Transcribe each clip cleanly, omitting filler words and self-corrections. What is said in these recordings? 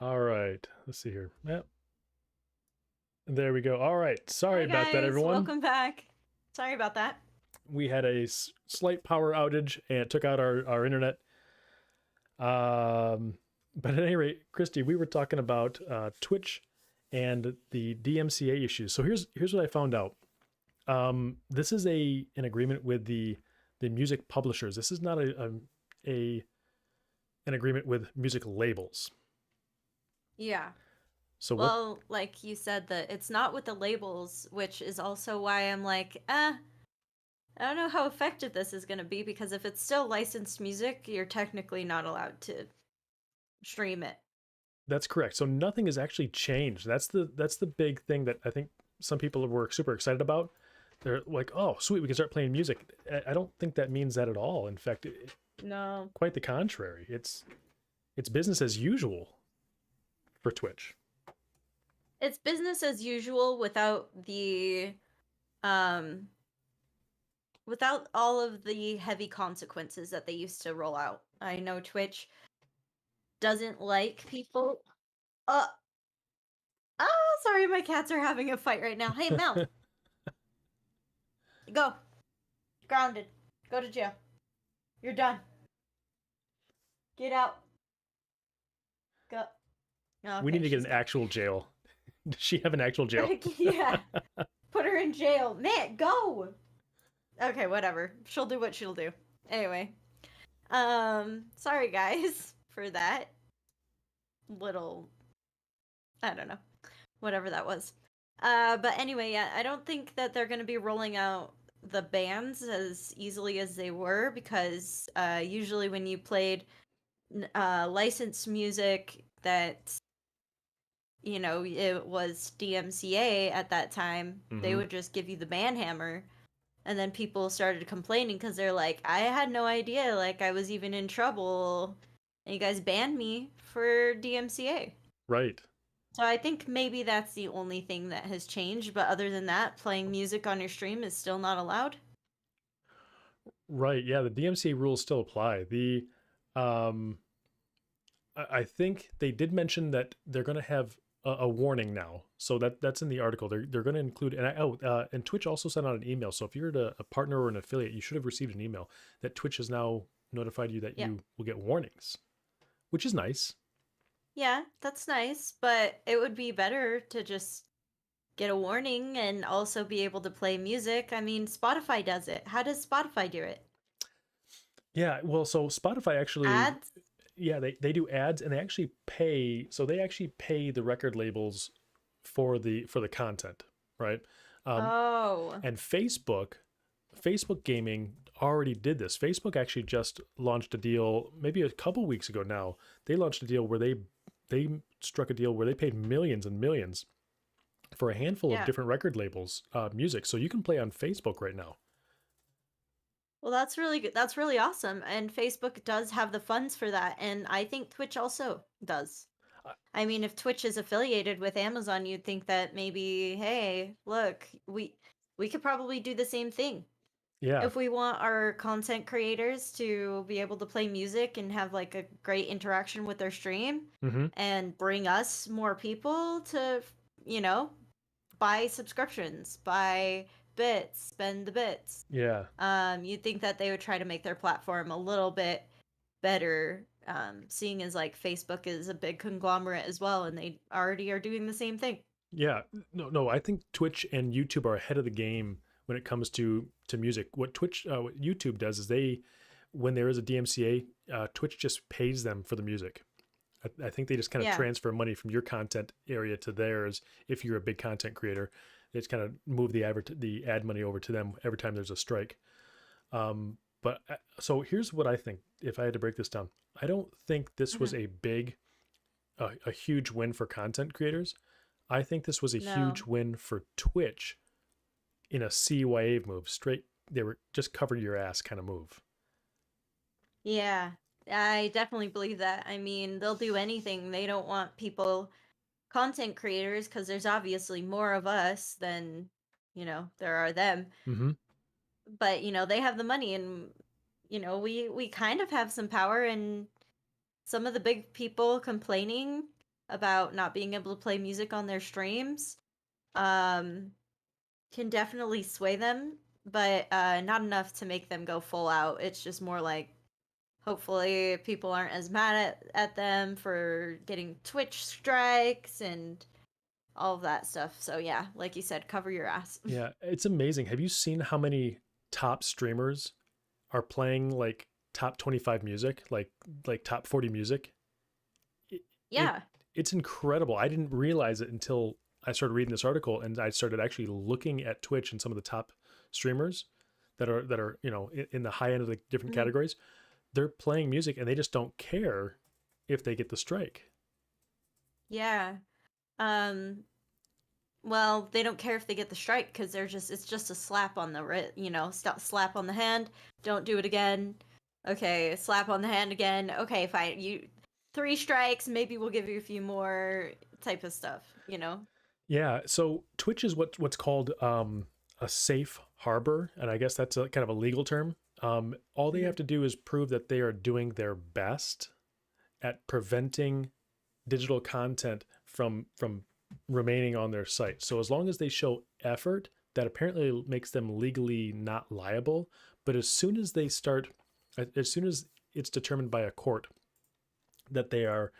All right. Let's see here. Yep. There we go. All right. Sorry Hi about that, guys, everyone. welcome back. Sorry about that. We had a slight power outage and it took out our internet. Um, but at any rate, Christy, we were talking about Twitch and the DMCA issues. So here's what I found out. This is an agreement with the music publishers. This is not a an agreement with music labels. Yeah. So what? Well, like you said, that it's not with the labels, which is also why I'm like, I don't know how effective this is going to be because if it's still licensed music, you're technically not allowed to stream it. That's correct. So nothing has actually changed. That's the big thing that I think some people were super excited about. They're like, "Oh, sweet, we can start playing music." I don't think that means that at all. In fact, No. quite the contrary. It's business as usual for Twitch. It's business as usual um without all of the heavy consequences that they used to roll out. I know Twitch doesn't like people. Uh Oh, sorry, my cats are having a fight right now. Hey, Mel, go. Grounded. Go to jail. You're done. Get out. Go. We Okay, need to get she's an done. actual jail. Does she have an actual jail? Yeah. Put her in jail. Matt, go. Okay, whatever. She'll do what she'll do. Anyway. Sorry guys for that little, I don't know. Whatever that was. But anyway, yeah, I don't think that they're going to be rolling out the bans as easily as they were because usually when you played licensed music that it was DMCA at that time, they Mm-hmm. would just give you the ban hammer, and then people started complaining because they're like, I had no idea, like I was even in trouble, and you guys banned me for DMCA. Right. So I think maybe that's the only thing that has changed, but other than that, playing music on your stream is still not allowed. Right. Yeah, the DMCA rules still apply. The um I think they did mention that they're going to have a warning now. So that's in the article. They're going to include and Twitch also sent out an email. So if you're a partner or an affiliate, you should have received an email that Twitch has now notified you that Yeah. you will get warnings, which is nice. Yeah, that's nice, but it would be better to just get a warning and also be able to play music. I mean, Spotify does it. How does Spotify do it? Yeah, well, so Spotify actually, Ads? yeah, they do ads and they actually pay. So they actually pay the record labels for the content, right? Um, Oh. and Facebook Gaming already did this. Facebook actually just launched a deal maybe a couple weeks ago now. They launched a deal where they struck a deal where they paid millions and millions for a handful of Yeah. different record labels music. So you can play on Facebook right now. Well, that's really good. That's really awesome. And Facebook does have the funds for that. And I think Twitch also does. Uh, I mean, if Twitch is affiliated with Amazon, you'd think that maybe, hey, look, we could probably do the same thing. yeah. If we want our content creators to be able to play music and have like a great interaction with their stream Mm-hmm. and bring us more people to, you know, buy subscriptions, buy bits, spend the bits. Yeah. You'd think that they would try to make their platform a little bit better, seeing as like Facebook is a big conglomerate as well, and they already are doing the same thing. Yeah, no. I think Twitch and YouTube are ahead of the game when it comes to music. What YouTube does is when there is a DMCA, Twitch just pays them for the music. I think they just kind of Yeah, transfer money from your content area to theirs. If you're a big content creator, they just kind of move the ad money over to them every time there's a strike. But so here's what I think. If I had to break this down, I don't think this was hmm a huge win for content creators. I think this was a no, huge win for Twitch in a CYA move. Straight, they were just cover your ass kind of move. yeah, I definitely believe that. I mean, they'll do anything. They don't want people, content creators, because there's obviously more of us than there are them. Mm-hmm. But they have the money, and we kind of have some power, and some of the big people complaining. about not being able to play music on their streams um, can definitely sway them, but not enough to make them go full out. It's just more like hopefully people aren't as mad at them for getting Twitch strikes and all of that stuff. So yeah, like you said, cover your ass. Yeah, it's amazing. Have you seen how many top streamers are playing like top 25 music, like top 40 music? It, it Yeah. it's incredible. I didn't realize it until I started reading this article and I started actually looking at Twitch and some of the top streamers that are, in the high end of the different Mhm. categories. They're playing music and they just don't care if they get the strike. Yeah. Um well, they don't care if they get the strike because it's just a slap on the slap on the hand. Don't do it again. Okay, slap on the hand again. Okay, fine. You 3 strikes, maybe we'll give you a few more type of stuff. Yeah, so Twitch is what's called a safe harbor, and I guess that's a kind of a legal term. All they Hmm. have to do is prove that they are doing their best at preventing digital content from remaining on their site. So as long as they show effort, that apparently makes them legally not liable. But as soon as it's determined by a court that they are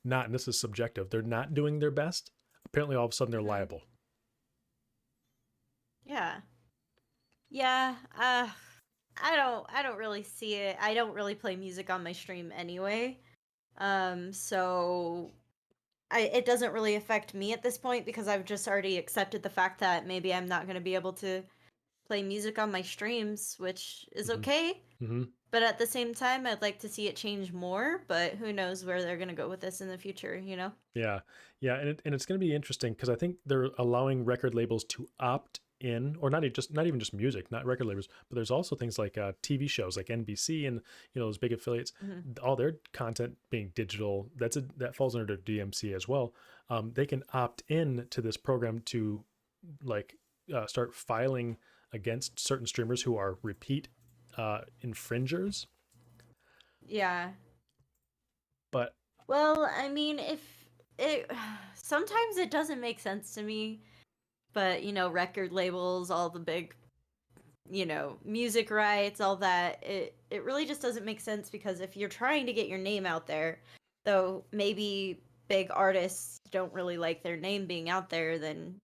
not, and this is subjective, they're not doing their best, apparently all of a sudden they're Hmm. liable. Yeah. Yeah. I don't really see it. I don't really play music on my stream anyway. So it doesn't really affect me at this point because I've just already accepted the fact that maybe I'm not going to be able to play music on my streams, which is Mm-hmm. okay. Mm-hmm. But at the same time, I'd like to see it change more, but who knows where they're going to go with this in the future? Yeah, yeah, and it's going to be interesting because I think they're allowing record labels to opt in, or not even just music, not record labels, but there's also things like TV shows like NBC and those big affiliates, Hmm. all their content being digital. That falls under DMC as well. They can opt in to this program to like start filing against certain streamers who are repeat infringers, Yeah. but Well, I mean, if it sometimes it doesn't make sense to me, but record labels, all the big music rights, all that, it really just doesn't make sense because if you're trying to get your name out there, though maybe big artists don't really like their name being out there, then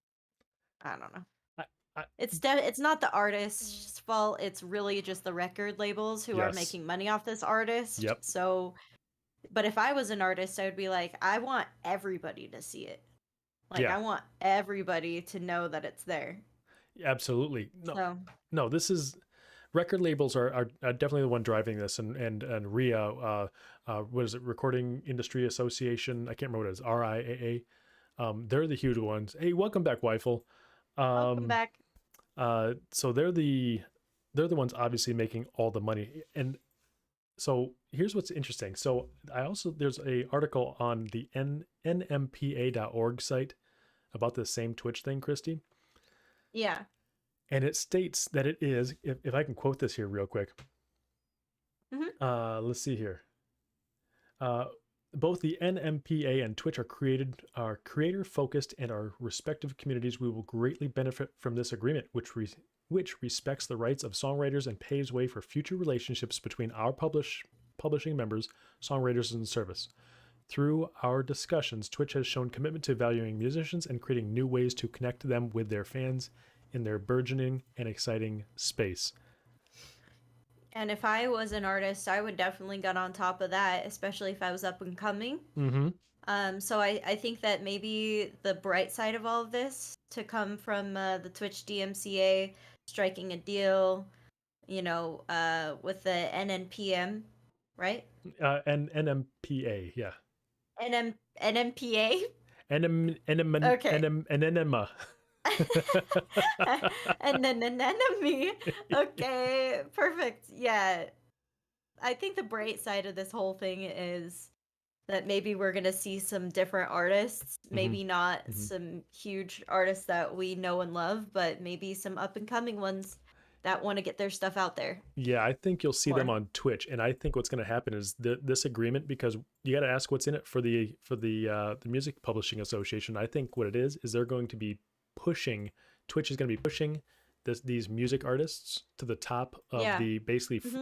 I don't know. I, I, It's not the artist's fault. It's really just the record labels who are yes, making money off this artist. yep, So, but if I was an artist, I would be like, I want everybody to see it. Like, yeah. I want everybody to know that it's there. Absolutely. No, So, no, this is record labels are definitely the one driving this, and RIA, what is it, Recording Industry Association? I can't remember what it is, RIAA. They're the huge ones. Hey, welcome back, Weifel. welcome Um, back. so they're the ones obviously making all the money. And so here's what's interesting. So there's a article on the NMPA.org site about the same Twitch thing, Christy. Yeah. And it states that it is, if I can quote this here real quick. Hmm. Let's see here. Uh, Both the NMPA and Twitch are creator focused, and our respective communities we will greatly benefit from this agreement, which respects the rights of songwriters and paves way for future relationships between our publishing members, songwriters, and service. Through our discussions, Twitch has shown commitment to valuing musicians and creating new ways to connect them with their fans in their burgeoning and exciting space. And if I was an artist, I would definitely get on top of that, especially if I was up and coming. Mm-hmm. So I think that maybe the bright side of all of this to come from the Twitch DMCA striking a deal, with the NNPM, right? And NMPA, yeah. NMPA? Okay. Enema. And then an enemy. Okay, perfect. Yeah. I think the bright side of this whole thing is that maybe we're going to see some different artists, Mm-hmm. maybe not Mm-hmm. some huge artists that we know and love, but maybe some up and coming ones that want to get their stuff out there Yeah, I think you'll see them more. on Twitch, and I think what's going to happen is this agreement, because you got to ask what's in it for the Music Publishing Association. I think what it is they're going to be pushing Twitch is going to be pushing these music artists to the top of Yeah. the Hmm.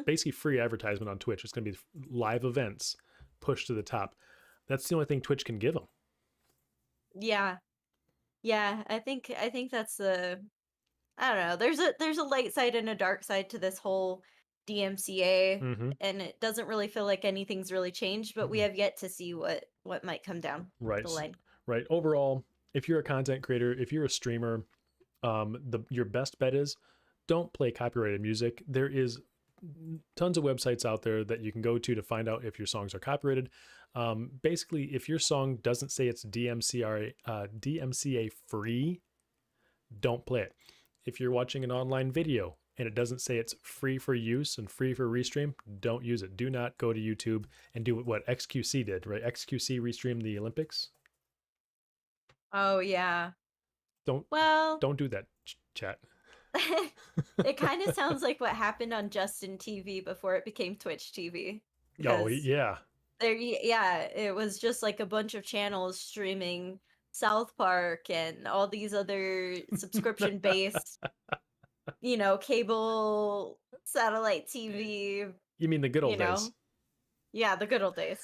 basically free advertisement on Twitch. It's going to be live events pushed to the top. That's the only thing Twitch can give them. Yeah. Yeah. I think that's the I don't know. There's a light side and a dark side to this whole DMCA, Mm-hmm. and it doesn't really feel like anything's really changed, but we have yet to see what might come down Right, the line. right. Overall, if you're a content creator, if you're a streamer, your best bet is don't play copyrighted music. There is tons of websites out there that you can go to find out if your songs are copyrighted. Basically, if your song doesn't say it's DMCA free, don't play it. If you're watching an online video and it doesn't say it's free for use and free for restream, don't use it. Do not go to YouTube and do what XQC did, right? XQC restreamed the Olympics. Oh yeah. Don't Well, don't do that, chat. it kind of sounds like what happened on Justin TV before it became Twitch TV. Oh Because yeah. yeah, it was just like a bunch of channels streaming South Park and all these other subscription based, cable satellite TV, You mean the good you old days? know. Yeah, the good old days.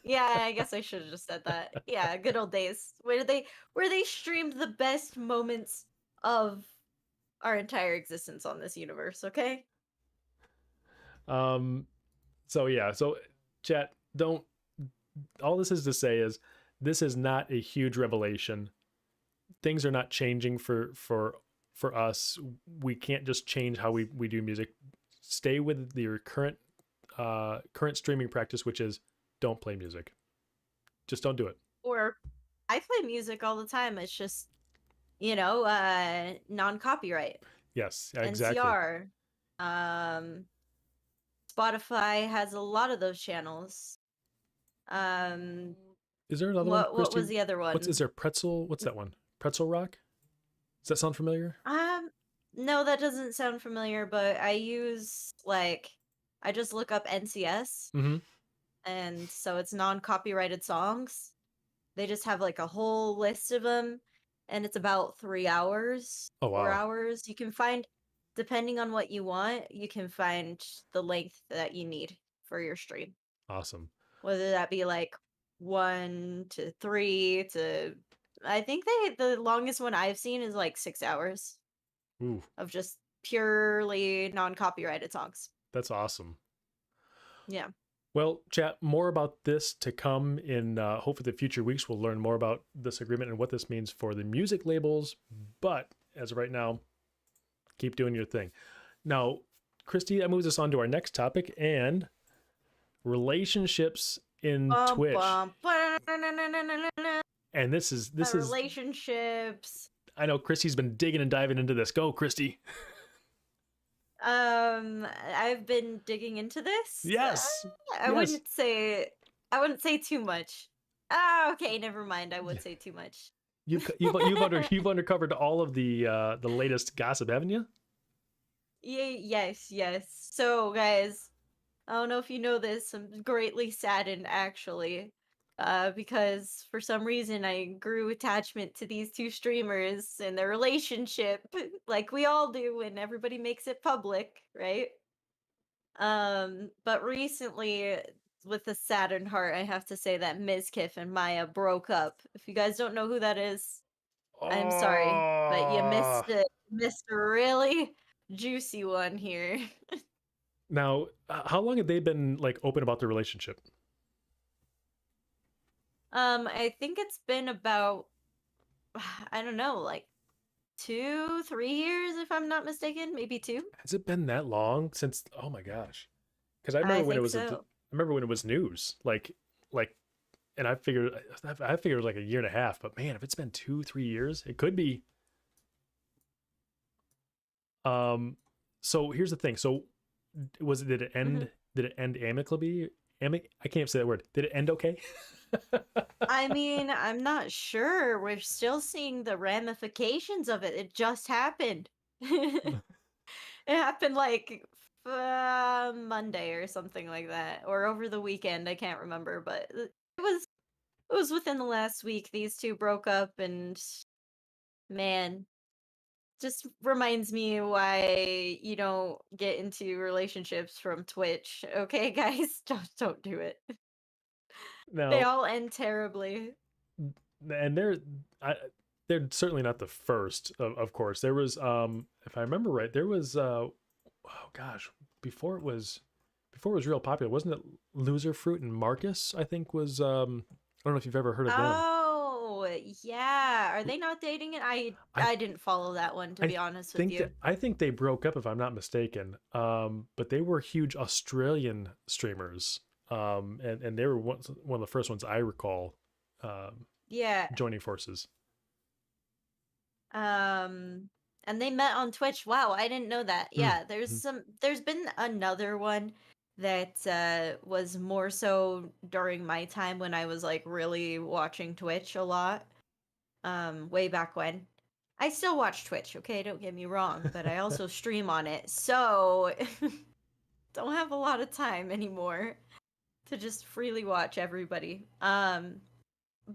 Yeah, I guess I should have just said that. Yeah, good old days. Where they streamed the best moments of our entire existence on this universe, okay? Um. So yeah. So chat. Don't. All this is to say is, this is not a huge revelation. Things are not changing for us. We can't just change how we do music. Stay with your current streaming practice, which is don't play music. Just don't do it. Or I play music all the time. It's just, non-copyright. Yes, exactly. NCR. Um Spotify has a lot of those channels. Um Is there another one, what Christy? was the other What's is one? there pretzel? What's that one? Pretzel Rock? Does that sound familiar? Um no, that doesn't sound familiar, but I just look up NCS, Mm-hmm. and so it's non-copyrighted songs. They just have like a whole list of them, and it's about 3 hours, Oh 4 wow, hours. You can find, depending on what you want, you can find the length that you need for your stream. awesome. Whether that be like 1 to 3 to, I think the longest one I've seen is like 6 hours Ooh, of just purely non-copyrighted songs. that's awesome. Yeah. Well, chat, more about this to come in hopefully the future weeks. We'll learn more about this agreement and what this means for the music labels. But as of right now, keep doing your thing. Now, Christy, that moves us on to our next topic and relationships in Bum, Twitch. bum, ba-na-na-na-na-na-na-na. And this is Relationships. I know Christy's been digging and diving into this. Go, Christy. I've been digging into this. Yes. I Yes. wouldn't say too much. Ah, okay, never mind. I would say too much. You've uncovered all of the latest gossip, haven't you? Yes, yes. So, guys, I don't know if you know this. I'm greatly saddened, actually, because for some reason I grew attachment to these two streamers and their relationship, like we all do when everybody makes it public, right? But recently, with a saddened heart, I have to say that Mizkif and Maya broke up. If you guys don't know who that is, I'm sorry, but you Oh. missed a really juicy one here. Now, how long have they been like open about their relationship? I think it's been about, I don't know, like 2, 3 years, if I'm not mistaken, maybe 2. Has it been that long since? Oh my gosh! Because I I remember when it think was. I so. remember when it was news. Like, and I figured like a year and a half. But man, if it's been 2, 3 years, it could be. So here's the thing. So did it Hmm. end? Did it end amicably? I can't say that word. Did it end okay? I mean, I'm not sure. We're still seeing the ramifications of it. It just happened. It happened like Monday or something like that, or over the weekend. I can't remember, but it was within the last week. These two broke up, and man, just reminds me why you don't get into relationships from Twitch. Okay, guys, don't do it. They Now, all end terribly. and I, they're certainly not the first, of course. There was, if I remember right, there was, oh gosh, before it was, before it was real popular, wasn't it Loser Fruit and Marcus? I think was, I don't know if you've ever heard of them. Oh, yeah. Are they not dating it? I I didn't follow that one, to I be honest with you. I think they broke up if I'm not mistaken. But they were huge Australian streamers. And they were one of the first ones I recall Yeah. joining forces. Um, and they met on Twitch. Wow, I didn't know that. Yeah, Mm-hmm. there's been another one that was more so during my time when I was like really watching Twitch a lot. Way back when. I still watch Twitch, okay? Don't get me wrong, but I also stream on it. So, don't have a lot of time anymore to just freely watch everybody.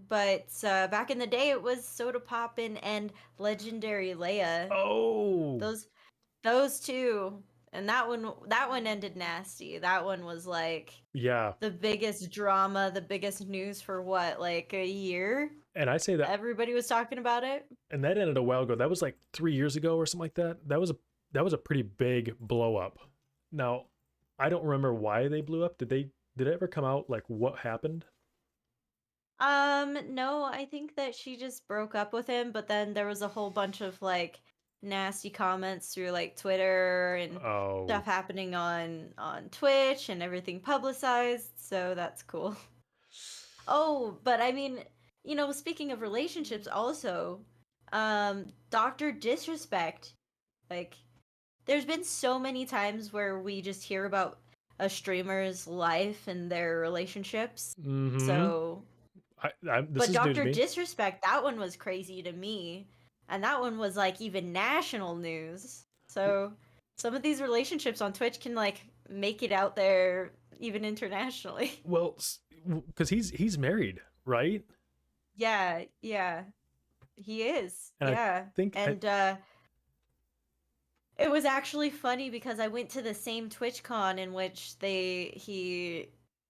But back in the day, it was Soda Poppin' and Legendary Leia. Oh, Those those two, and that one ended nasty. That one was like yeah. the biggest drama, the biggest news for what, like a year? And I say that, Everybody was talking about it. and that ended a while ago. That was like 3 years ago or something like that. That was a pretty big blow up. Now, I don't remember why they blew up. Did it ever come out like what happened? No, I think that she just broke up with him, but then there was a whole bunch of like nasty comments through like Twitter and stuff Oh, happening on Twitch and everything publicized, so that's cool. Oh, but I mean, speaking of relationships also, Dr. Disrespect, like there's been so many times where we just hear about a streamer's life and their relationships. mm-hmm. So This but is new to Dr. me. Disrespect, that one was crazy to me. And that one was like even national news. So some of these relationships on Twitch can like make it out there even internationally. Well, because he's married, right? Yeah, yeah. He is. And I Yeah. think I And it was actually funny because I went to the same TwitchCon in which he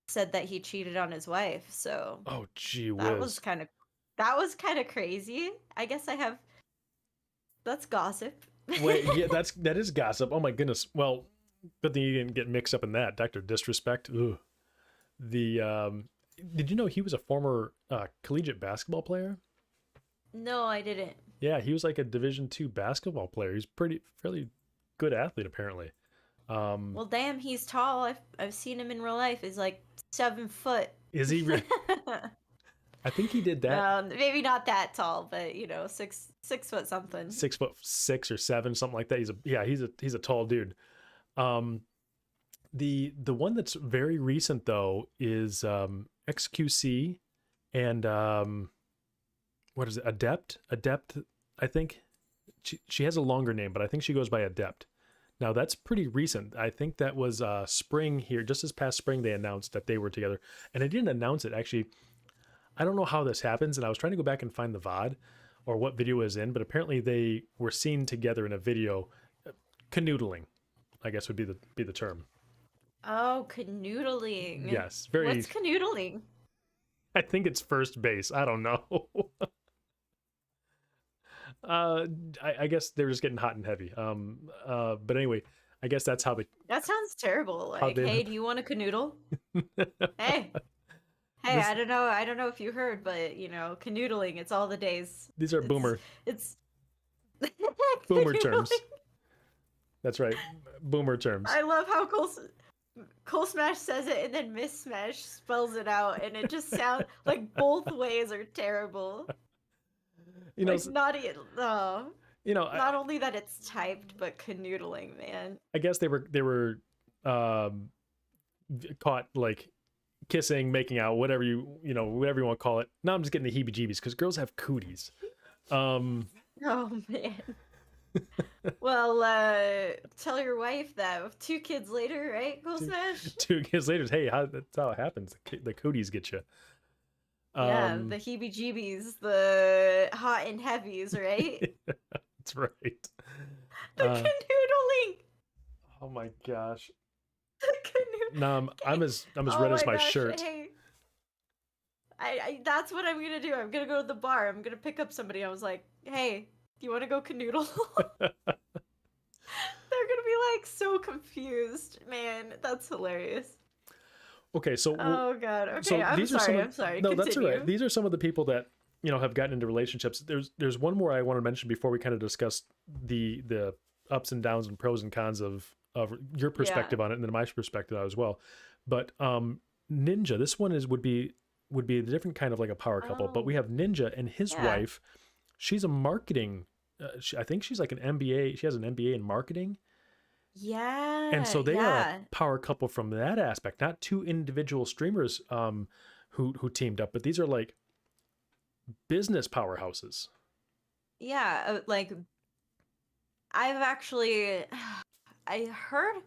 said that he cheated on his wife. So oh gee that was whiz. kind of crazy. I guess that's gossip. Wait, yeah, that is gossip. Oh my goodness. Well, good thing you didn't get mixed up in that. Dr. Disrespect. Ugh. The did you know he was a former collegiate basketball player? No, I didn't. Yeah, he was like a Division II basketball player. He's pretty fairly good athlete apparently. Um, Well, damn, he's tall. I've seen him in real life. He's like 7 foot. is he? I think he did that No, maybe not that tall, but 6 foot something. 6'6" or 6 or 7, something like that. He's a tall dude. Um, the one that's very recent though is XQC and what is it? Adept. I think she has a longer name, but I think she goes by Adept. Now that's pretty recent. I think that was spring here, just this past spring. They announced that they were together, and they didn't announce it actually. I don't know how this happens, and I was trying to go back and find the VOD or what video is in, but apparently they were seen together in a video, canoodling. I guess would be the term. Oh, canoodling. Yes, very. What's canoodling? I think it's first base. I don't know. uh, I guess they're just getting hot and heavy. But anyway, I guess that's That sounds terrible. how Like, they. hey, do you want a canoodle? Hey, hey, This I don't know if you heard, but canoodling, it's all the days. these are It's boomer canoodling. terms. That's right, boomer terms. I love how Cole Smash says it and then Miss Smash spells it out, and it just sounds like both ways are terrible. You know, Like not e- oh, you know. not only that it's typed, but canoodling, man. I guess they were um, caught like kissing, making out, whatever whatever you want to call it. Now I'm just getting the heebie-jeebies because girls have cooties. Um, Oh man. Well, tell your wife that 2 kids later, right? Go two, Smash. 2 years later, hey, that's how it happens. The cooties get you. Yeah, the Um, heebie-jeebies, the hot and heavies, right? that's right. The Uh, canoodling. oh my gosh. The canoe. No, I'm Okay. as Oh red as my my gosh. shirt. Hey, that's what I'm gonna do. I'm gonna go to the bar. I'm gonna pick up somebody. I was like, hey, do you want to go canoodle? They're gonna be like so confused. Man, that's hilarious. Okay, Oh god. Okay, so I'm these are some sorry. of I'm sorry. no, that's all right. Continue. These are some of the people that have gotten into relationships. There's one more I want to mention before we kind of discuss the ups and downs and pros and cons of your Yeah. perspective on it and then my perspective as well. But Ninja, this one would be a different kind of like a power couple. But we Oh, have Ninja and his yeah. wife. She's a marketing. I think she's like an MBA. She has an MBA in marketing, and Yeah. so they are a Yeah. power couple from that aspect. Not two individual streamers who teamed up, but these are like business powerhouses. Yeah. Like I've actually I heard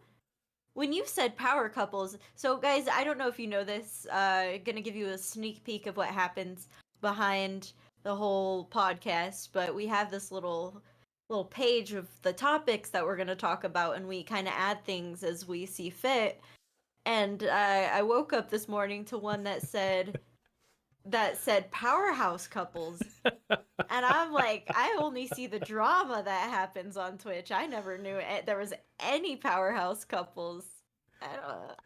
when you said power couples. So guys, I don't know if you know this. Gonna give you a sneak peek of what happens behind the whole podcast, but we have this little page of the topics that we're gonna talk about, and we kind of add things as we see fit. And I woke up this morning to one that said powerhouse couples. And I'm like, I only see the drama that happens on Twitch. I never knew there was any powerhouse couples.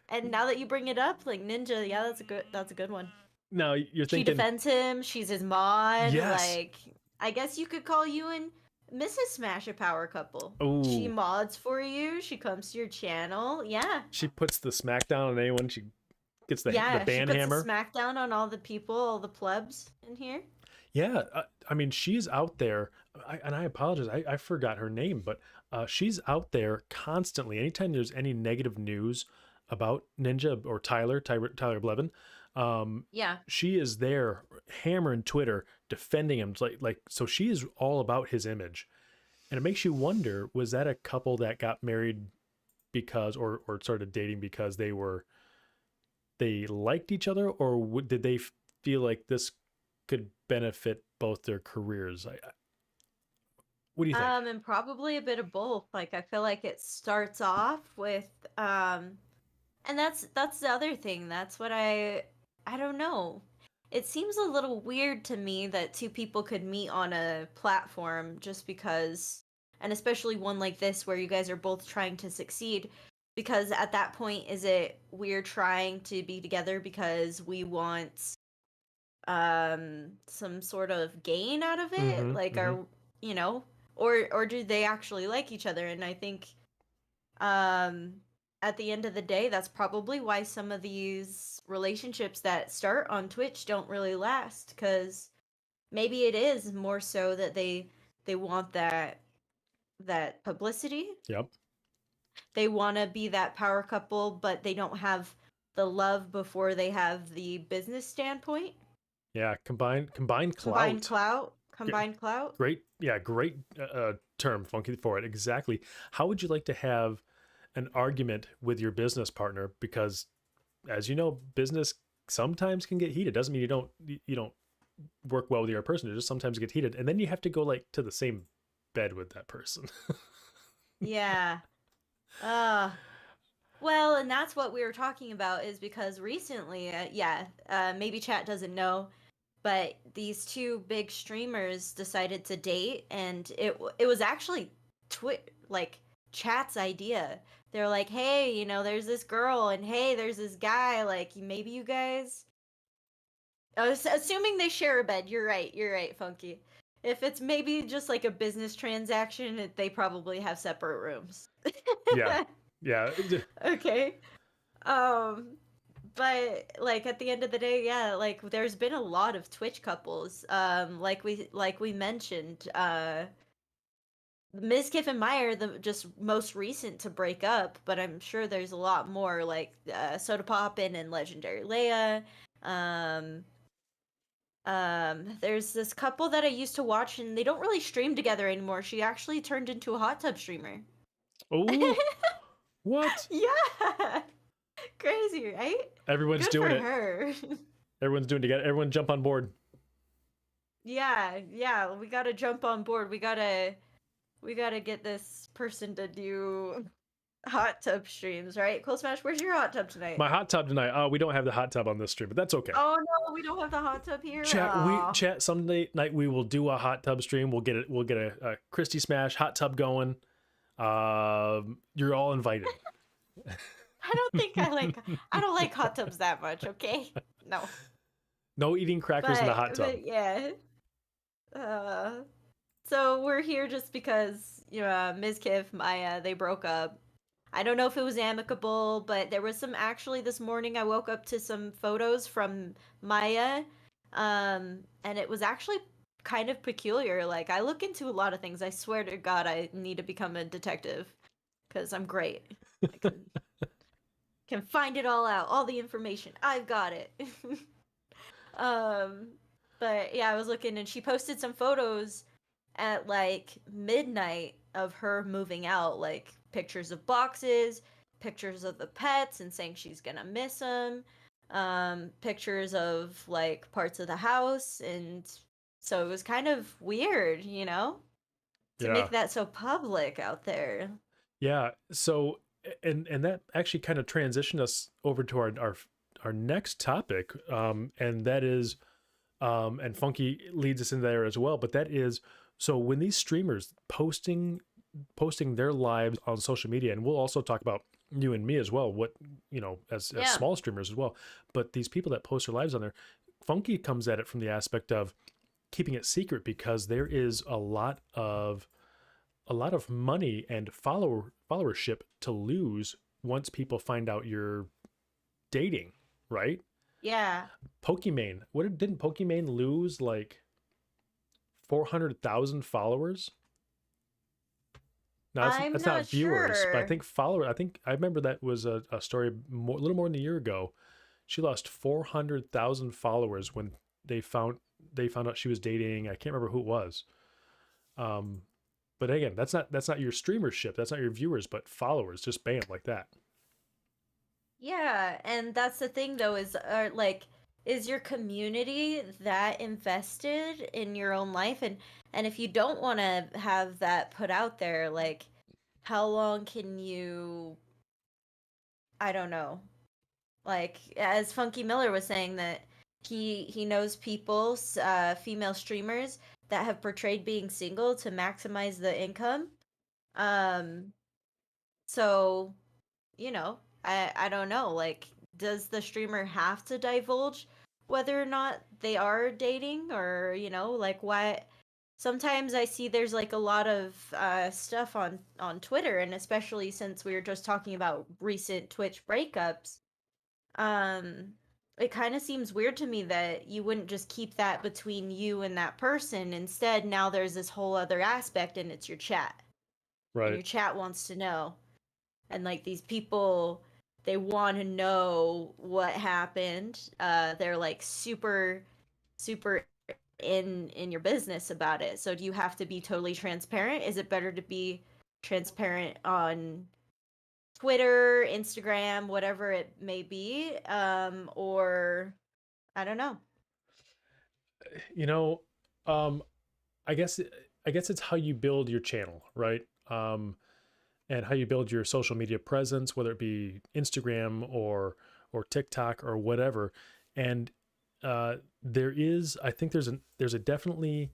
And now that you bring it up, like Ninja, yeah, that's a good one. Now you're She thinking, defends him. She's his mod. yes. Like, I guess you could call you and Mrs. Smash a power couple. She Oh, mods for you. She comes to your channel. Yeah, she puts the smackdown on anyone. She gets the yeah. She ban puts a hammer. smackdown on all the people, all the plebs in here. Yeah, I mean she's out there, and I apologize, I forgot her name, but she's out there constantly. Anytime there's any negative news about Ninja or Tyler Blevin, um, Yeah. she is there hammering Twitter, defending him. It's like so she is all about his image, and it makes you wonder: was that a couple that got married because, or started dating because they liked each other, or did they feel like this could benefit both their careers? What do you think? And probably a bit of both. Like I feel like it starts off with and that's the other thing. That's what I don't know. It seems a little weird to me that two people could meet on a platform just because, and especially one like this where you guys are both trying to succeed, because at that point is it we're trying to be together because we want some sort of gain out of it, Mm-hmm. like Mm-hmm. are you know, or do they actually like each other? And I think um at the end of the day that's probably why some of these relationships that start on Twitch don't really last, because maybe it is more so that they want that publicity. Yep. They want to be that power couple, but they don't have the love before they have the business standpoint. Yeah. Combined Combined clout. clout. G- Combined clout. Great. Yeah. Great term, Funky, for it. Exactly. How would you like to have an argument with your business partner? Because, as you know, business sometimes can get heated. Doesn't mean you don't work well with your person. It just sometimes get heated, and then you have to go like to the same bed with that person. Yeah. Uh well, and that's what we were talking about, is because recently, maybe chat doesn't know, but these two big streamers decided to date, and it was actually like chat's idea. They're like, "Hey, there's this girl, and hey, there's this guy, like maybe you guys." Assuming they share a bed, you're right. You're right, Funky. If it's maybe just like a business transaction, they probably have separate rooms. Yeah. Yeah. Okay. Um, but like at the end of the day, yeah, like there's been a lot of Twitch couples. Like we mentioned, Ms. Kiff and Meyer, the just most recent to break up, but I'm sure there's a lot more, like Soda Poppin and Legendary Leia. Um, There's this couple that I used to watch, and they don't really stream together anymore. She actually turned into a hot tub streamer. Oh, what? Yeah, crazy, right? Everyone's Good for doing it. her. Everyone's doing it together. Everyone jump on board. Yeah, we gotta jump on board. We gotta get this person to do hot tub streams, right? Cool Smash, where's your hot tub tonight? My hot tub tonight. Oh, we don't have the hot tub on this stream, but that's okay. Oh no, we don't have the hot tub here. Chat someday night we will do a hot tub stream. We'll get a Christy Smash hot tub going. You're all invited. I don't like hot tubs that much, okay? No. No eating crackers in the hot tub. But yeah. So we're here just because Ms. Kiff, Maya, they broke up. I don't know if it was amicable, but there was some actually this morning I woke up to some photos from Maya. And it was actually kind of peculiar. Like, I look into a lot of things. I swear to God I need to become a detective because I'm great. I can find it all out, all the information. I've got it. But yeah, I was looking and she posted some photos at like midnight of her moving out, like pictures of boxes, pictures of the pets and saying she's gonna miss them, pictures of like parts of the house. And so it was kind of weird, to make that so public out there. Yeah. So, and that actually kind of transitioned us over to our next topic, and that is, and Funky leads us in there as well. But that is, so when these streamers posting their lives on social media, and we'll also talk about you and me as well, what as small streamers as well. But these people that post their lives on there, Funky comes at it from the aspect of keeping it secret because there is a lot of money and followership to lose once people find out you're dating, right? Yeah. Pokimane, didn't Pokimane lose like 400,000 followers? No, that's not viewers, sure. but I think I remember that was a story a little more than a year ago. She lost 400,000 followers when they found out she was dating. I can't remember who it was. But again, that's not your streamership. That's not your viewers, but followers. Just bam, like that. Yeah, and that's the thing though, is your community that invested in your own life? And if you don't want to have that put out there, like, how long can you, I don't know, like, as Funky Miller was saying, that he knows people, female streamers that have portrayed being single to maximize the income. So I don't know, like, does the streamer have to divulge whether or not they are dating, or like, why? Sometimes I see there's like a lot of stuff on Twitter, and especially since we were just talking about recent Twitch breakups, it kind of seems weird to me that you wouldn't just keep that between you and that person. Instead, now there's this whole other aspect, and it's your chat. Right. And your chat wants to know. And like, these people, they want to know what happened. They're like super in your business about it. So do you have to be totally transparent? Is it better to be transparent on Twitter, Instagram, whatever it may be, or I don't know. I guess it's how you build your channel, right? And how you build your social media presence, whether it be Instagram or TikTok or whatever. And I think there's a definitely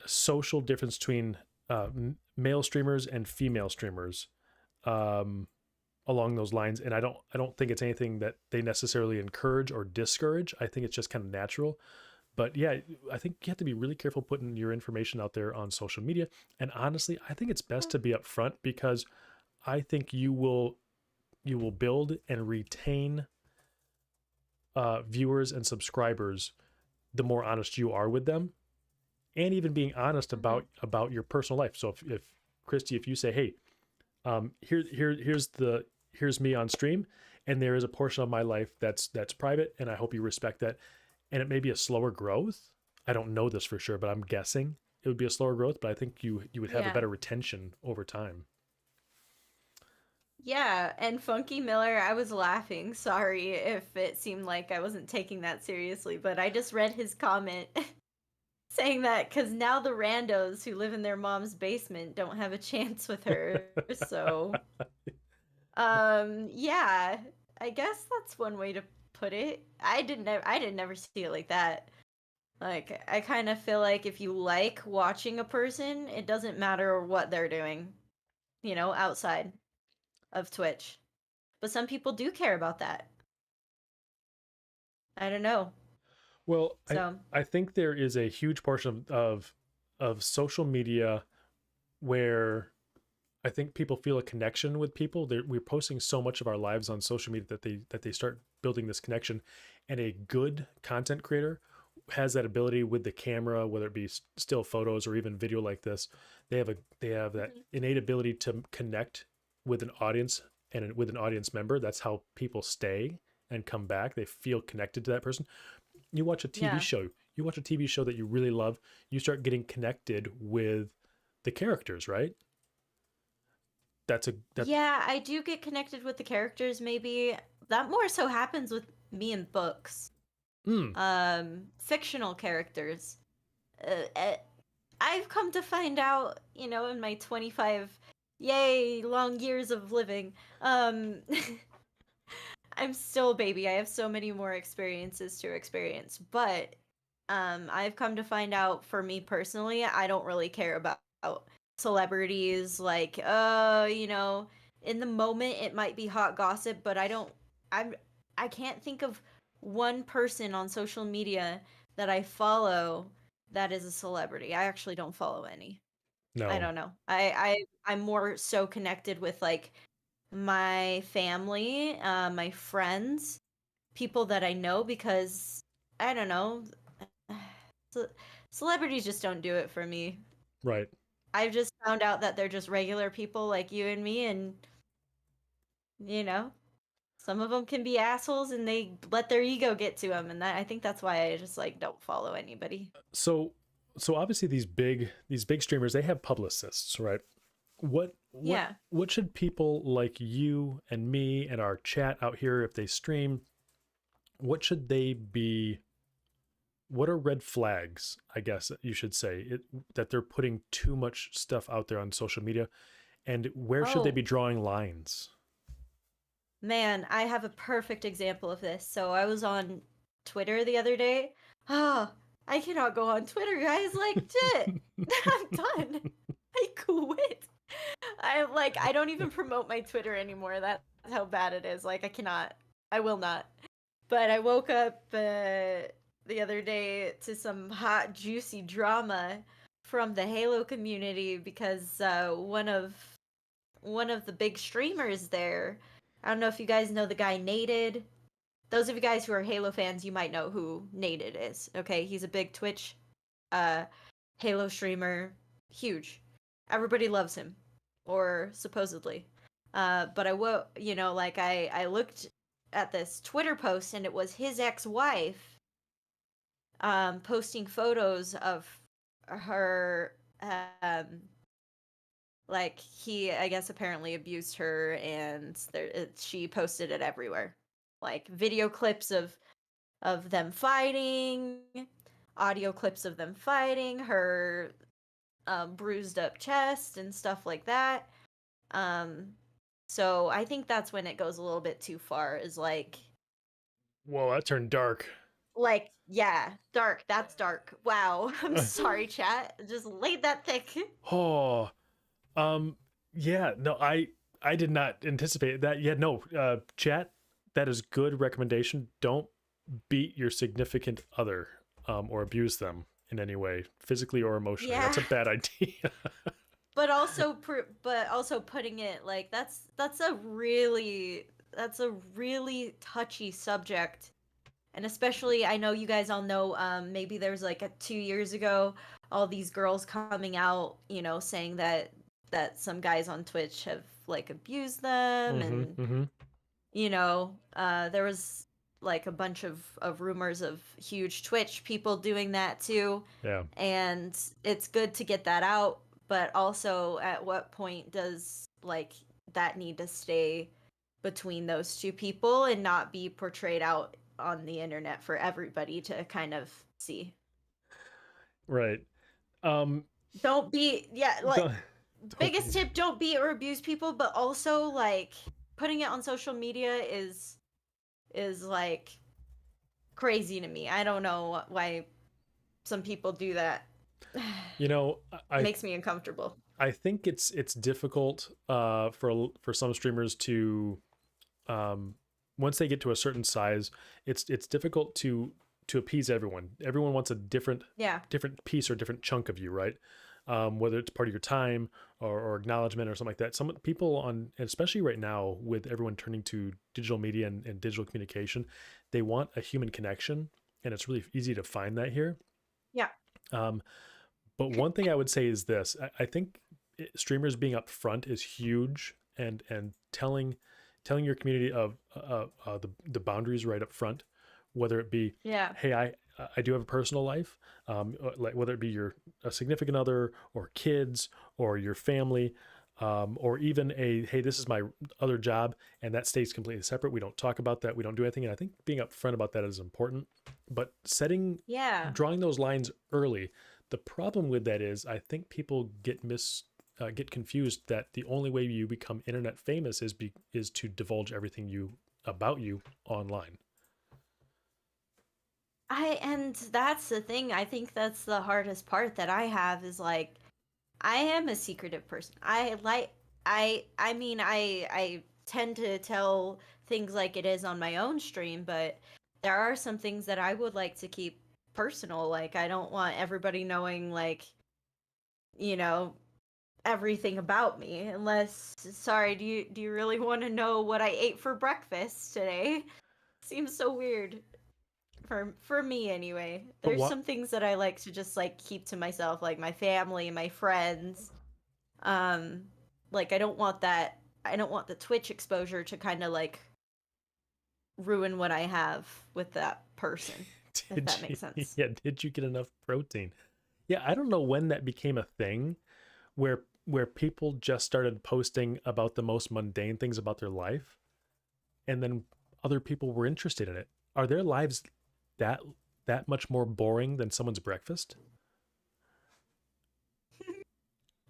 social difference between male streamers and female streamers along those lines. And I don't think it's anything that they necessarily encourage or discourage. I think it's just kind of natural. But yeah, I think you have to be really careful putting your information out there on social media. And honestly, I think it's best to be upfront, because I think you will build and retain viewers and subscribers the more honest you are with them, and even being honest about your personal life. So if Christy, if you say, hey, here's me on stream, and there is a portion of my life that's private, and I hope you respect that. and it may be a slower growth. I don't know this for sure, but I'm guessing it would be a slower growth, but I think you would have a Yeah. better retention over time. Yeah, and Funky Miller, I was laughing. Sorry if it seemed like I wasn't taking that seriously, but I just read his comment saying that because now the randos who live in their mom's basement don't have a chance with her. So, yeah, I guess that's one way to put it. I didn't never see it like that. Like, I kind of feel like if you like watching a person, it doesn't matter what they're doing, outside of Twitch. But some people do care about that. I don't know. Well, So, I think there is a huge portion of social media where I think people feel a connection with people. We're posting so much of our lives on social media that they start building this connection. And a good content creator has that ability with the camera, whether it be still photos or even video like this. They have that mhm. innate ability to connect with an audience and with an audience member. That's how people stay and come back. They feel connected to that person. You watch a TV Yeah. show. You watch a TV show that you really love. You start getting connected with the characters, right? That Yeah, I do get connected with the characters maybe. That more so happens with me in books. mm, Fictional characters. Uh, uh, I've come to find out, in my 25 yay long years of living, I'm still a baby. I have so many more experiences to experience, but I've come to find out for me personally, I don't really care about celebrities like in the moment it might be hot gossip, but I'm I can't think of one person on social media that I follow that is a celebrity. I actually don't follow any. I no, don't know. I'm more so connected with like my family, my friends, people that I know because I don't know. Ce- Celebrities just don't do it for me. right. I've just found out that they're just regular people like you and me, and you know, some of them can be assholes and they let their ego get to them, and I think that's why I just like don't follow anybody. So so obviously these big streamers, they have publicists, right? Yeah. What should people like you and me and our chat out here, if they stream, what should they be, what are red flags, I guess you should say, that they're putting too much stuff out there on social media, and where should they Oh, be drawing lines? man, I have a perfect example of this. So I was on Twitter the other day. Oh, I cannot go on Twitter, guys. Like, shit. I'm done. I quit. I don't even promote my Twitter anymore. That's how bad it is. Like I cannot. I will not. But I woke up the other day to some hot juicy drama from the Halo community because one of the big streamers there. I don't know if you guys know the guy Nated. Those of you guys who are Halo fans, you might know who Nated is. Okay, he's a big Twitch uh Halo streamer, huge. Everybody loves him, or supposedly. But like I looked at this Twitter post and it was his ex-wife posting photos of her like he I guess apparently abused her and she posted it everywhere. Like video clips of them fighting, audio clips of them fighting, her bruised up chest and stuff like that. Um, so I think that's when it goes a little bit too far. Is Whoa, that turned dark. yeah, dark. That's dark. Wow. I'm sorry, chat. Just laid that thick. Oh, um, yeah, no, I did not anticipate that. Yeah, no, chat, that is good recommendation. Don't beat your significant other, or abuse them in any way, physically or emotionally. That's Yeah, a bad idea. but also putting it like that's a really touchy subject. And especially, I know you guys all know, maybe there's like 2 years ago, all these girls coming out, saying that some guys on Twitch have like abused them, Mm-hmm. and Mm-hmm. there was. like a bunch of rumors of huge Twitch people doing that too. Yeah. And it's good to get that out, but also at what point does like that need to stay between those two people and not be portrayed out on the internet for everybody to kind of see? Right. Um Don't be, yeah, like, don't, don't biggest be tip, don't beat or abuse people, but also like putting it on social media is like crazy to me. I don't know why some people do that. you know, I Makes me uncomfortable. I think it's difficult for some streamers to um once they get to a certain size, it's difficult to appease everyone. Everyone wants a Yeah. different piece or different chunk of you, right? Whether it's part of your time or acknowledgement or something like that. Some people on, especially right now with everyone turning to digital media and digital communication, they want a human connection, and it's really easy to find that here. Yeah. Um, but one thing I would say is this: I think streamers being upfront is huge, and telling your community of the boundaries right up front, whether it be, Yeah. hey, I do have a personal life, like whether it be your a significant other or kids or your family, or even a, hey, this is my other job, and that stays completely separate. We don't talk about that. We don't do anything. And I think being upfront about that is important. But Yeah. drawing those lines early. The problem with that is I think people get confused that the only way you become internet famous is to divulge everything about you online. And that's the thing. I think that's the hardest part that I have is like I am a secretive person. I mean I tend to tell things like it is on my own stream, but there are some things that I would like to keep personal. Like I don't want everybody knowing like, you know, everything about me unless, sorry, do you really want to know what I ate for breakfast today? Seems so weird for me anyway. But There's what some things that I like to just like keep to myself, like my family, my friends. Um like I don't want the Twitch exposure to kind of like ruin what I have with that person, if did that you makes sense. yeah, did you get enough protein? Yeah, I don't know when that became a thing where people just started posting about the most mundane things about their life, and then other people were interested in it. Are their lives that that much more boring than someone's breakfast?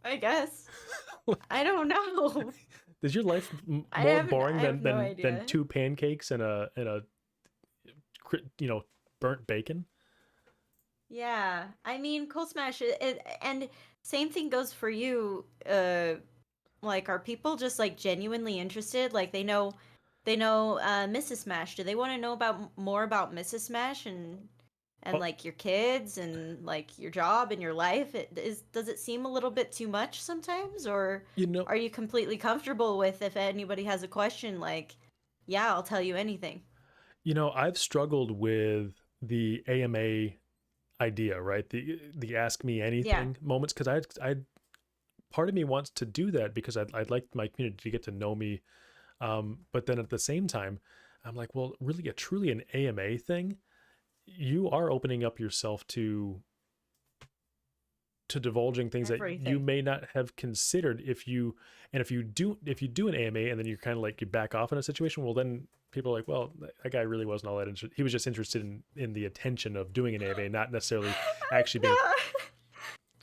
I guess. I don't know. Is your life more I boring have no than idea. two pancakes and a you know, burnt bacon? Yeah, I mean, Cold Smash, and same thing goes for you. Like, are people just like genuinely interested? Like, they know, Mrs. Smash. Do they want to know about more about Mrs. Smash and Oh, like your kids and like your job and your life? Does it seem a little bit too much sometimes, or you know, are you completely comfortable with if anybody has a question? Like, yeah, I'll tell you anything. I've struggled with the AMA idea, right? The ask me Yeah. anything moments, because I part of me wants to do that because I'd like my community to get to know me. But then at the same time, I'm like, well, really, a truly an AMA thing, you are opening up yourself to divulging things that you Everything. may not have considered if you do an AMA and then you're kind of like you back off in a situation, well then people are like, well, that guy really wasn't all that interested. He was just interested in the attention of doing an AMA, not necessarily actually No. being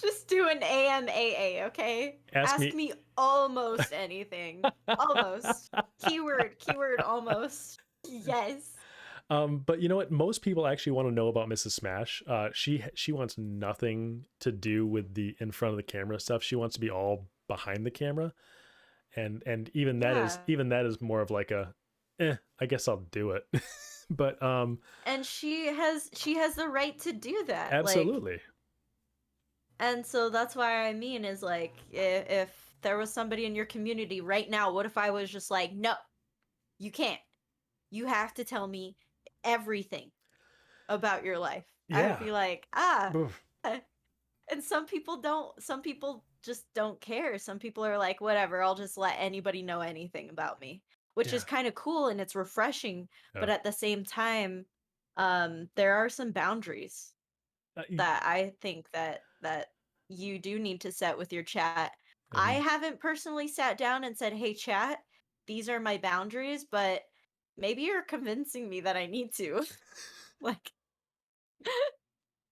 Just do an AMAA, okay? ask Ask me. me almost anything. Almost. Keyword almost. Yes. But you know what? Most people actually want to know about Mrs. Smash. She wants nothing to do with the in front of the camera stuff. She wants to be all behind the camera, and Yeah. even that is more of like a, I guess I'll do it. But And she has the right to do that. Like, absolutely, and so that's why I mean is like if there was somebody in your community right now, what if I was just like, "No, you can't. You have to tell me everything about your life." I would yeah. be like, Oof. and some people just don't care. Some people are like, whatever, I'll just let anybody know anything about me. which Yeah. is kind of cool and it's refreshing. But Yeah. at the same time, there are some boundaries Y- that I think that you do need to set with your chat. I mhm. haven't personally sat down and said, "Hey chat, these are my boundaries," but maybe you're convincing me that I need to. Like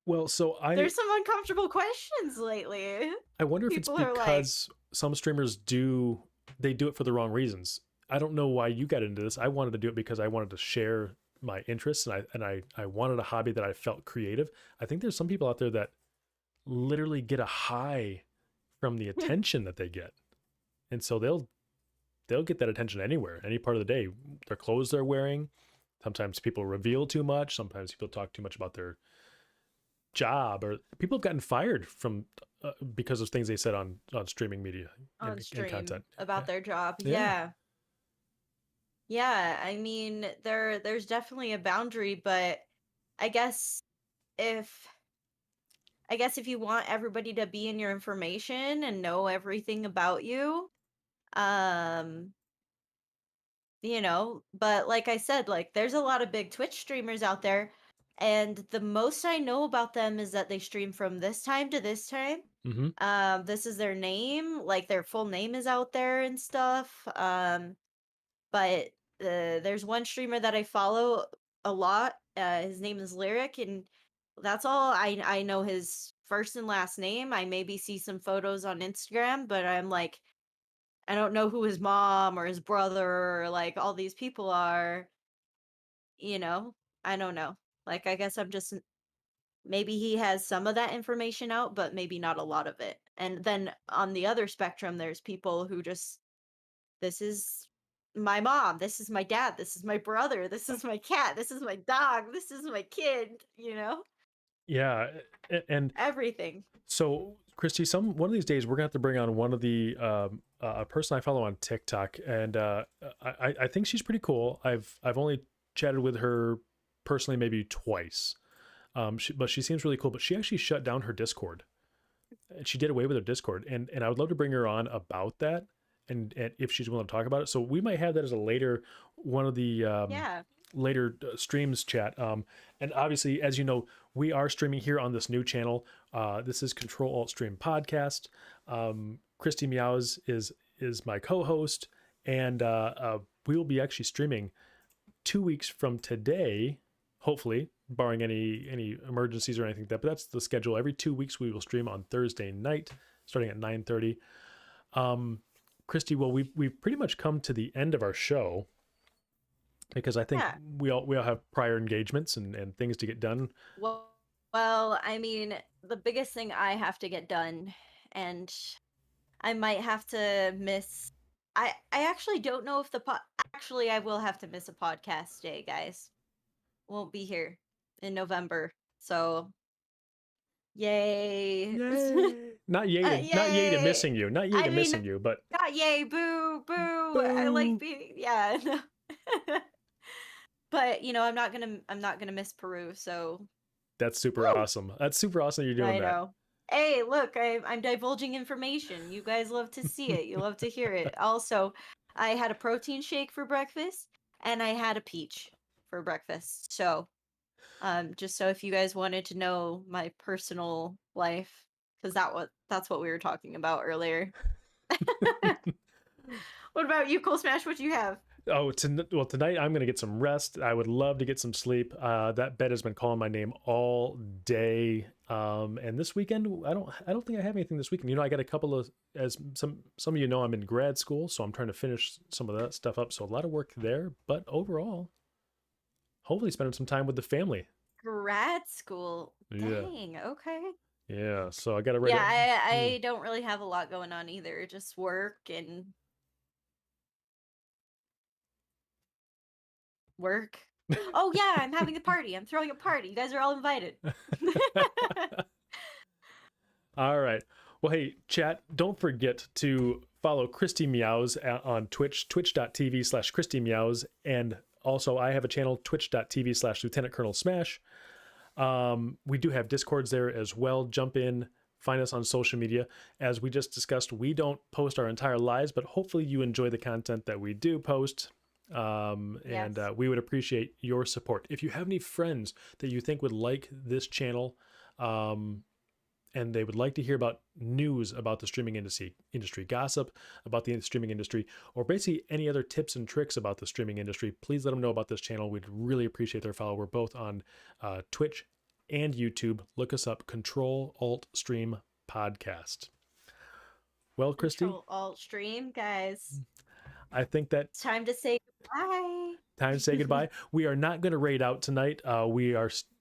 Well, so there's some uncomfortable questions lately. I wonder if it's People are like, because some streamers do it for the wrong reasons. I don't know why you got into this. I wanted to do it because I wanted to share my interests, and I wanted a hobby that I felt creative. I think there's some people out there that literally get a high from the attention that they get. And so they'll get that attention anywhere, any part of the day. Their clothes they're wearing. Sometimes people reveal too much. Sometimes people talk too much about their job, or people have gotten fired from because of things they said on streaming media on and stream content. about Yeah. their job. Yeah. Yeah. Yeah, I mean, there's definitely a boundary, but I guess if I guess if you want everybody to be in your information and know everything about you, um, but like I said, like there's a lot of big Twitch streamers out there, and the most I know about them is that they stream from this time to this time. Mm-hmm. This is their name, like their full name is out there and stuff. But there's one streamer that I follow a lot. His name is Lyric, and that's all. I know his first and last name. I maybe see some photos on Instagram, but I'm like, I don't know who his mom or his brother or like all these people are. You know, I don't know. Like, I guess I'm just maybe he has some of that information out, but maybe not a lot of it. And then on the other spectrum, there's people who just this is my mom, this is my dad, this is my brother, this is my cat, this is my dog, this is my kid, Yeah. And everything. so, Christy, one of these days we're gonna have to bring on one of the a person I follow on TikTok, and I think she's pretty cool. I've only chatted with her personally maybe twice, but she seems really cool. But she actually shut down her Discord, and she did away with her Discord, and I would love to bring her on about that, and if she's willing to talk about it. So we might have that as a later one of the Yeah. later streams chat. And obviously, as you know, we are streaming here on this new channel. This is Control Alt Stream Podcast. Christy Meows is my co-host, and we will be actually streaming 2 weeks from today, hopefully, barring any emergencies or anything like that. But that's the schedule. Every 2 weeks we will stream on Thursday night, starting at 9:30. Christy, well, we've pretty much come to the end of our show, because I think Yeah. we all have prior engagements and things to get done. Well, I mean, the biggest thing I have to get done, and I might have to miss. I actually don't know if actually I will have to miss a podcast day, guys. Won't be here in November, so yay. Yay! Not yay to Yay. missing you. Not yay I to mean, missing you, but not yay, boo, boo. I like boo. being, yeah. No. But I'm not gonna miss Peru, so That's super woo. awesome. That's super awesome you're doing I that. know. Hey, look, I'm divulging information. You guys love to see it. You love to hear it. Also, I had a protein shake for breakfast, and I had a peach for breakfast. So, just so if you guys wanted to know my personal life, because that's what we were talking about earlier. What about you, Cool Smash? What do you have? Oh, tonight I'm going to get some rest. I would love to get some sleep. That bed has been calling my name all day. And this weekend, I don't think I have anything this weekend. I got a couple of, as some of you know, I'm in grad school, so I'm trying to finish some of that stuff up. So a lot of work there, but overall, hopefully spending some time with the family. Grad school. Yeah. Dang. Okay. Yeah. So I got to write Yeah, it. I don't really have a lot going on either. Just work. Oh yeah, I'm having a party. I'm throwing a party. You guys are all invited. All right. Well, hey, chat, don't forget to follow Christy Meows on Twitch, twitch.tv/Christy Meows. And also, I have a channel, twitch.tv/Lieutenant Colonel Smash. We do have Discords there as well. Jump in, find us on social media. As we just discussed, we don't post our entire lives, but hopefully you enjoy the content that we do post. Yes. And we would appreciate your support. If you have any friends that you think would like this channel, and they would like to hear about news about the streaming industry, gossip about the streaming industry, or basically any other tips and tricks about the streaming industry, please let them know about this channel. We'd really appreciate their follow. We're both on Twitch and YouTube. Look us up, Control Alt Stream Podcast. Well, Christy, Control Alt Stream, guys. I think that It's time to say goodbye. time to say goodbye. We are not going to raid out tonight.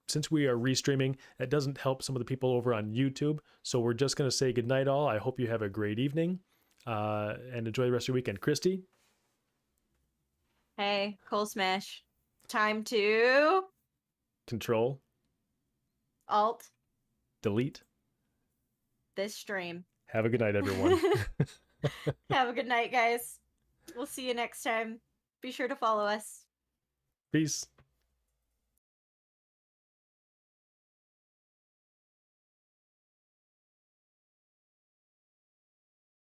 Since we are restreaming, that doesn't help some of the people over on YouTube. So we're just going to say goodnight, all. I hope you have a great evening and enjoy the rest of your weekend. Christy? Hey, Coal Smash. Time to Control. Alt Delete. this stream. Have a good night, everyone. Have a good night, guys. We'll see you next time. Be sure to follow us. Peace.